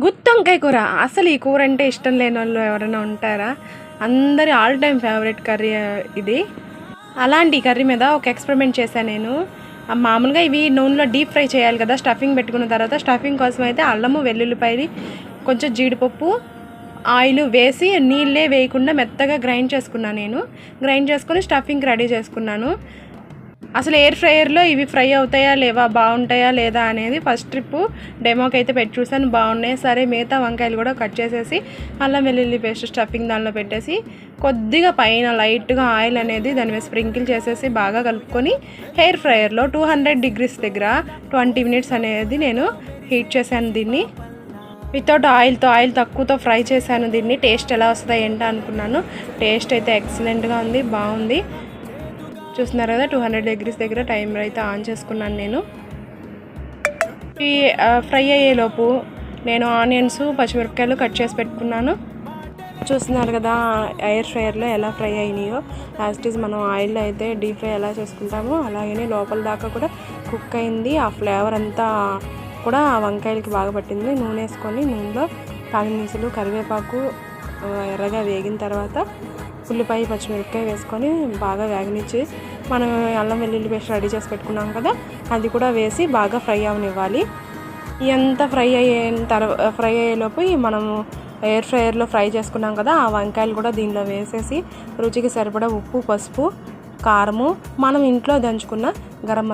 గుత్తొంకాయ కూర. అసలు ఈ కూర అంటే ఇష్టం లేని వాళ్ళు ఎవరైనా ఉంటారా? అందరి ఆల్ టైమ్ ఫేవరెట్ కర్రీ ఇది. అలాంటి కర్రీ మీద ఒక ఎక్స్పెరిమెంట్ చేశాను నేను. మామూలుగా ఇవి నూనెలో డీప్ ఫ్రై చేయాలి కదా స్టఫింగ్ పెట్టుకున్న తర్వాత. స్టఫింగ్ కోసం అయితే అల్లము వెల్లుల్లిపాయలు కొంచెం జీడిపప్పు ఆయిల్ వేసి నీళ్ళే వేయకుండా మెత్తగా గ్రైండ్ చేసుకున్నాను నేను. గ్రైండ్ చేసుకొని స్టఫింగ్ రెడీ చేసుకున్నాను. అసలు ఎయిర్ ఫ్రైయర్లో ఇవి ఫ్రై అవుతాయా లేవా, బాగుంటాయా లేదా అనేది ఫస్ట్ ట్రిప్ డెమోకి అయితే పెట్టి చూసాను. బాగున్నాయి. సరే మిగతా వంకాయలు కూడా కట్ చేసేసి అల్లం వెల్లుల్లి పేస్ట్ స్టఫింగ్ దానిలో పెట్టేసి కొద్దిగా పైన లైట్గా ఆయిల్ అనేది దాని మీద స్ప్రింకిల్ చేసేసి బాగా కలుపుకొని ఎయిర్ ఫ్రైయర్లో 200 degrees దగ్గర 20 minutes అనేది నేను హీట్ చేశాను దీన్ని. వితౌట్ ఆయిల్తో, ఆయిల్ తక్కువతో ఫ్రై చేశాను దీన్ని. టేస్ట్ ఎలా వస్తుందో ఏంటో అనుకున్నాను. టేస్ట్ అయితే ఎక్సలెంట్గా ఉంది, బాగుంది. చూస్తున్నారు కదా 200 degrees దగ్గర టైమర్ అయితే ఆన్ చేసుకున్నాను నేను. ఈ ఫ్రై అయ్యేలోపు నేను ఆనియన్స్ పచ్చిమిరపకాయలు కట్ చేసి పెట్టుకున్నాను. చూస్తున్నారు కదా ఎయిర్ ఫ్రైయర్లో ఎలా ఫ్రై అయినాయో. యాజ్ ఇట్ ఈజ్ మనం ఆయిల్లో అయితే డీప్ ఫ్రై ఎలా చేసుకుంటామో అలాగనే లోపల దాకా కూడా కుక్ అయింది. ఆ ఫ్లేవర్ అంతా కూడా ఆ వంకాయలకి బాగా పట్టింది. నూనె వేసుకొని నూనెలో తాలింపు దినుసులు కరివేపాకు ఎర్రగా వేగిన తర్వాత ఉల్లిపాయ పచ్చిమిరపకాయ వేసుకొని బాగా వేగనిచ్చి మనం అల్లం వెల్లుల్లి పేస్ట్ రెడీ చేసి పెట్టుకున్నాం కదా అది కూడా వేసి బాగా ఫ్రై అవనివ్వాలి. ఎంత ఫ్రై అయ్యేలోపు మనము ఎయిర్ ఫ్రైయర్లో ఫ్రై చేసుకున్నాం కదా ఆ వంకాయలు కూడా దీనిలో వేసేసి రుచికి సరిపడా ఉప్పు, పసుపు, కారము, మనం ఇంట్లో దంచుకున్న గరం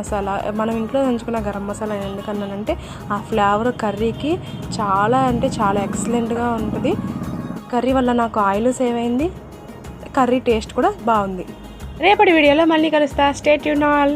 మసాలా ఎందుకన్నానంటే ఆ ఫ్లేవర్ కర్రీకి చాలా అంటే చాలా ఎక్సలెంట్గా ఉంటుంది. కర్రీ వల్ల నాకు ఆయిల్ సేవ్ అయింది. కర్రీ టేస్ట్ కూడా బాగుంది. రేపటి వీడియోలో మళ్ళీ కలుస్తా. Stay tune all.